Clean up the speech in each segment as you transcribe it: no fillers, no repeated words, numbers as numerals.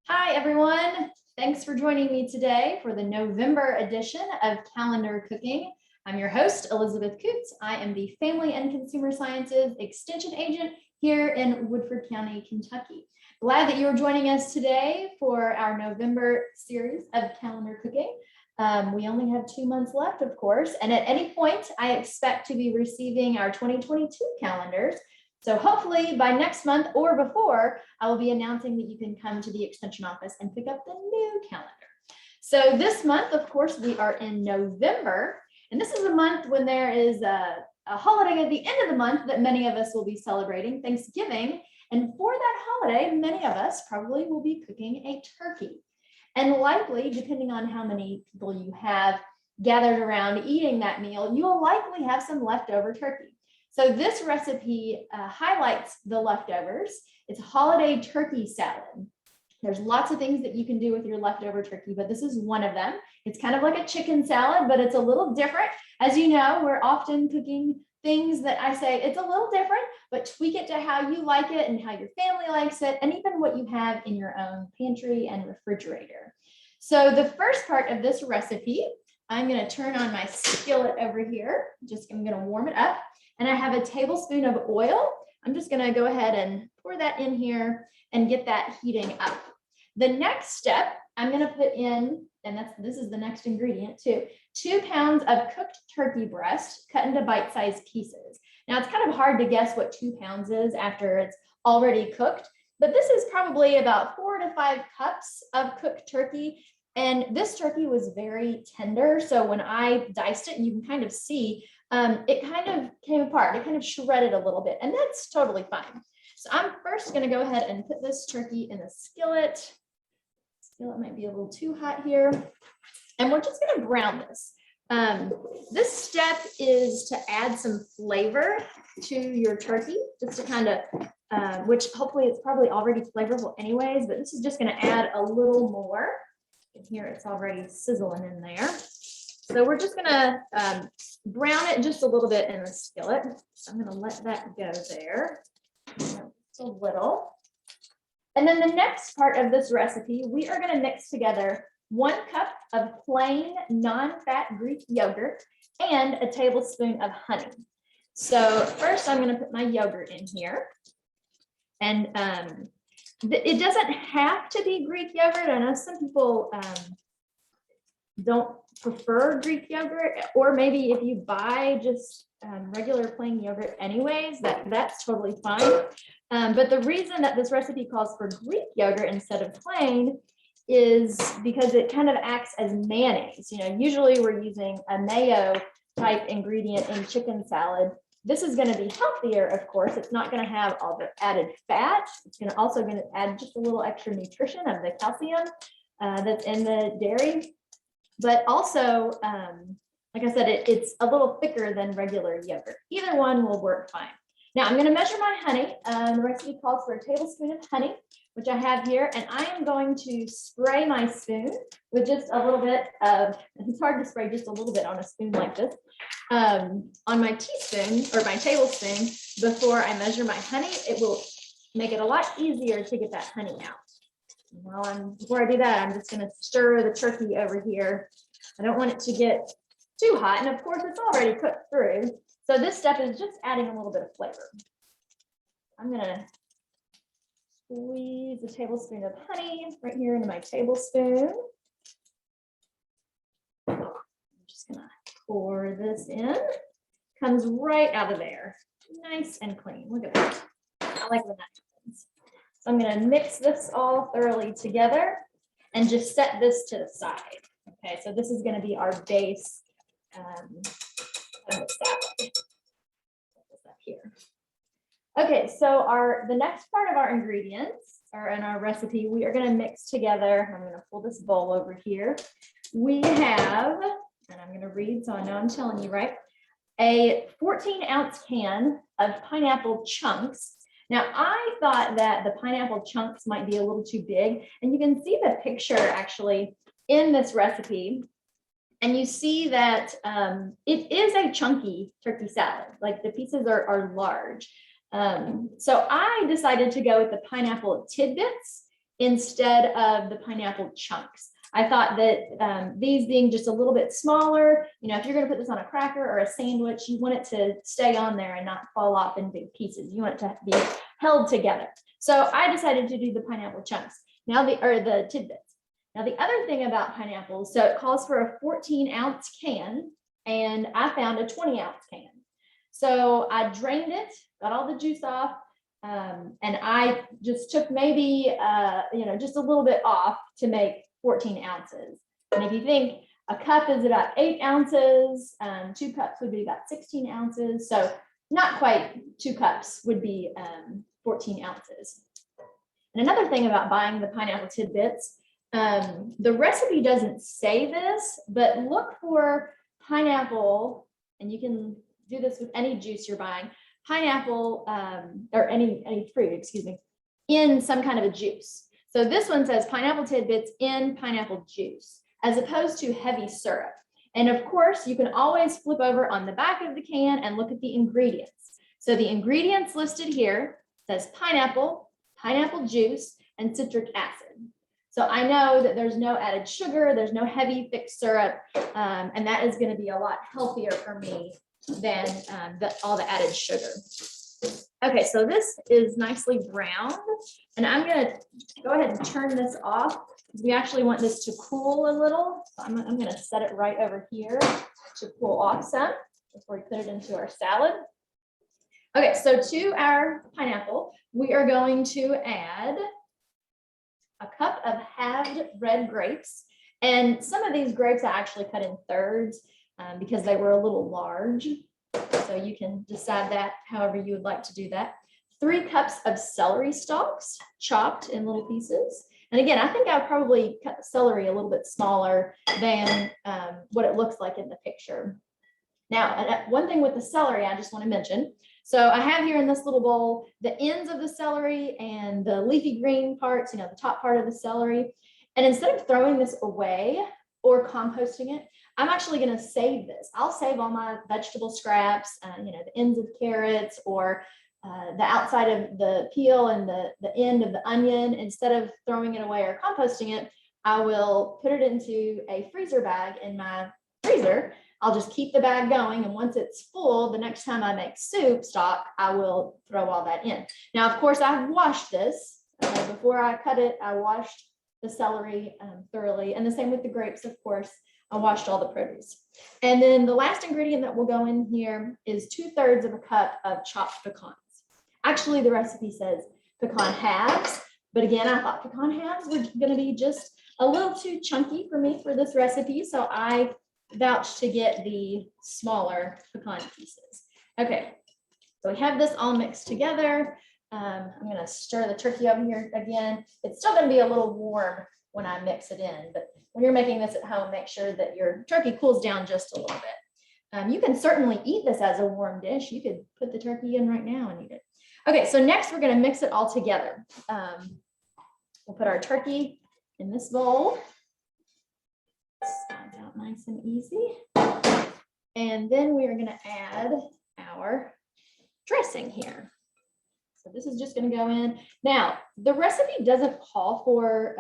Hi, everyone. Thanks for joining me today for the November edition of Calendar Cooking. I'm your host, Elizabeth Coots. I am the Family and Consumer Sciences Extension Agent here in Woodford County, Kentucky. Glad that you're joining us today for our November series of Calendar Cooking. We only have 2 months left, of course, and at any point, I expect to be receiving our 2022 calendars. So hopefully by next month or before, I will be announcing that you can come to the extension office and pick up the new calendar. So this month, of course, we are in November, and this is a month when there is a holiday at the end of the month that many of us will be celebrating, Thanksgiving. And for that holiday, many of us probably will be cooking a turkey. And likely, depending on how many people you have gathered around eating that meal, you will likely have some leftover turkey. So this recipe highlights the leftovers. It's a holiday turkey salad. There's lots of things that you can do with your leftover turkey, but this is one of them. It's kind of like a chicken salad, but it's a little different. As you know, we're often cooking things that I say it's a little different, but tweak it to how you like it and how your family likes it, and even what you have in your own pantry and refrigerator. So the first part of this recipe, I'm going to turn on my skillet over here. I'm going to warm it up. And I have a tablespoon of oil. I'm just going to go ahead and pour that in here and get that heating up. The next step, I'm going to put in, and this is the next ingredient too, 2 pounds of cooked turkey breast cut into bite-sized pieces. Now it's kind of hard to guess what 2 pounds is after it's already cooked, but this is probably about 4 to 5 cups of cooked turkey. And this turkey was very tender. So when I diced it, you can kind of see it kind of came apart. It kind of shredded a little bit, and that's totally fine. So I'm first going to go ahead and put this turkey in the skillet. Skillet might be a little too hot here. And we're just going to brown this. This step is to add some flavor to your turkey, just to kind of, which hopefully it's probably already flavorful anyways, but this is just going to add a little more. And here it's already sizzling in there. So we're just gonna brown it just a little bit in the skillet. So I'm gonna let that go there, just a little. And then the next part of this recipe, we are gonna mix together 1 cup of plain non-fat Greek yogurt and a tablespoon of honey. So first I'm gonna put my yogurt in here. And it doesn't have to be Greek yogurt. I know some people don't prefer Greek yogurt, or maybe if you buy just regular plain yogurt anyways, that's totally fine. But the reason that this recipe calls for Greek yogurt instead of plain is because it kind of acts as mayonnaise. You know, usually we're using a mayo type ingredient in chicken salad. This is going to be healthier, of course. It's not going to have all the added fat. It's also going to add just a little extra nutrition of the calcium that's in the dairy. But also, like I said, it's a little thicker than regular yogurt. Either one will work fine. Now I'm going to measure my honey. The recipe calls for a tablespoon of honey, which I have here, and I am going to spray my spoon with just a little bit of, it's hard to spray just a little bit on a spoon like this, on my teaspoon or my tablespoon before I measure my honey. It will make it a lot easier to get that honey out. Before I do that, I'm just going to stir the turkey over here. I don't want it to get too hot. And of course, it's already cooked through. So this step is just adding a little bit of flavor. I'm going to squeeze a tablespoon of honey right here into my tablespoon. I'm just going to pour this in. Comes right out of there. Nice and clean. Look at that. I like when that happens. So I'm going to mix this all thoroughly together and just set this to the side. Okay, so this is going to be our base of the salad. Put this up here. Okay, so the next part of our ingredients, or in our recipe, we are going to mix together. I'm going to pull this bowl over here. We have, and I'm going to read so I know I'm telling you right, a 14-ounce can of pineapple chunks. Now, I thought that the pineapple chunks might be a little too big, and you can see the picture actually in this recipe, and you see that it is a chunky turkey salad. Like the pieces are large. So I decided to go with the pineapple tidbits instead of the pineapple chunks. I thought that these being just a little bit smaller, you know, if you're going to put this on a cracker or a sandwich, you want it to stay on there and not fall off in big pieces. You want it to be held together. So I decided to do the pineapple chunks. Now the tidbits. Now the other thing about pineapples, so it calls for a 14-ounce can, and I found a 20-ounce can. So I drained it, got all the juice off, and I just took maybe, you know, just a little bit off to make 14 ounces. And if you think a cup is about 8 ounces, 2 cups would be about 16 ounces. So not quite 2 cups would be 14 ounces. And another thing about buying the pineapple tidbits, the recipe doesn't say this, but look for pineapple, and you can do this with any juice you're buying, pineapple or any fruit, excuse me, in some kind of a juice. So this one says pineapple tidbits in pineapple juice, as opposed to heavy syrup. And of course, you can always flip over on the back of the can and look at the ingredients. So the ingredients listed here says pineapple, pineapple juice, and citric acid. So I know that there's no added sugar, there's no heavy thick syrup, and that is going to be a lot healthier for me than all the added sugar. Okay, so this is nicely browned, and I'm going to go ahead and turn this off because we actually want this to cool a little. So I'm going to set it right over here to cool off some before we put it into our salad. Okay, so to our pineapple, we are going to add a cup of halved red grapes. And some of these grapes I actually cut in thirds because they were a little large. So you can decide that however you would like to do that. 3 cups of celery stalks chopped in little pieces. And again, I think I'll probably cut the celery a little bit smaller than what it looks like in the picture. Now, one thing with the celery I just want to mention. So I have here in this little bowl the ends of the celery and the leafy green parts, you know, the top part of the celery. And instead of throwing this away or composting it, I'm actually going to save this. I'll save all my vegetable scraps, you know, the ends of carrots or the outside of the peel and the end of the onion. Instead of throwing it away or composting it, I will put it into a freezer bag in my freezer. I'll just keep the bag going, and once it's full, the next time I make soup stock, I will throw all that in. Now, of course, I've washed this. Before I cut it, I washed the celery thoroughly, and the same with the grapes, of course. I washed all the produce. And then the last ingredient that will go in here is 2/3 of a cup of chopped pecans. Actually, the recipe says pecan halves, but again, I thought pecan halves were going to be just a little too chunky for me for this recipe, so I vouched to get the smaller pecan pieces. Okay, so we have this all mixed together. I'm going to stir the turkey over here again. It's still going to be a little warm when I mix it in, but when you're making this at home, make sure that your turkey cools down just a little bit. You can certainly eat this as a warm dish. You could put the turkey in right now and eat it. Okay, so next we're going to mix it all together. We'll put our turkey in this bowl. Slides out nice and easy. And then we are going to add our dressing here. So this is just going to go in. Now, the recipe doesn't call for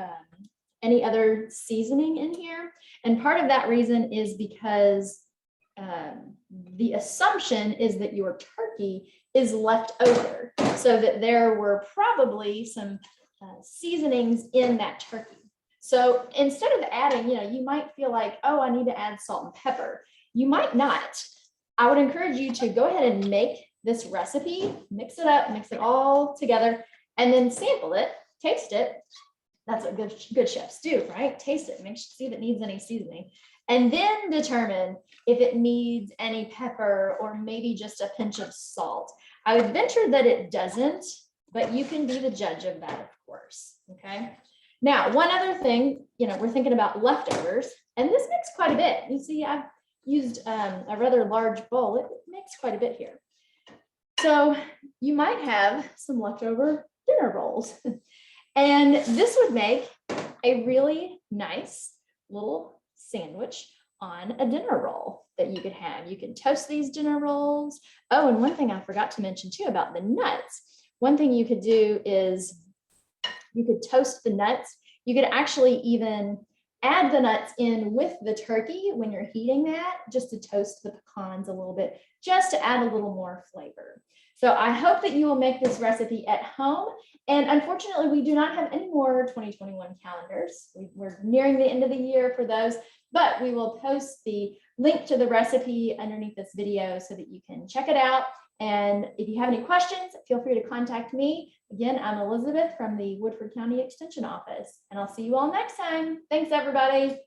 any other seasoning in here. And part of that reason is because the assumption is that your turkey is left over, so that there were probably some seasonings in that turkey. So instead of adding, you know, you might feel like, oh, I need to add salt and pepper. You might not. I would encourage you to go ahead and make this recipe, mix it up, mix it all together, and then sample it, taste it. That's what good chefs do, right? Taste it, see if it needs any seasoning, and then determine if it needs any pepper or maybe just a pinch of salt. I would venture that it doesn't, but you can be the judge of that, of course, okay? Now, one other thing, you know, we're thinking about leftovers, and this makes quite a bit. You see, I've used a rather large bowl. It makes quite a bit here. So you might have some leftover dinner rolls. And this would make a really nice little sandwich on a dinner roll that you could have. You can toast these dinner rolls. Oh, and one thing I forgot to mention too about the nuts. One thing you could do is You could toast the nuts. You could actually even add the nuts in with the turkey when you're heating that, just to toast the pecans a little bit, just to add a little more flavor. So I hope that you will make this recipe at home. And unfortunately, we do not have any more 2021 calendars. We're nearing the end of the year for those, but we will post the link to the recipe underneath this video so that you can check it out. And if you have any questions, feel free to contact me. Again, I'm Elizabeth from the Woodford County Extension Office, and I'll see you all next time. Thanks, everybody.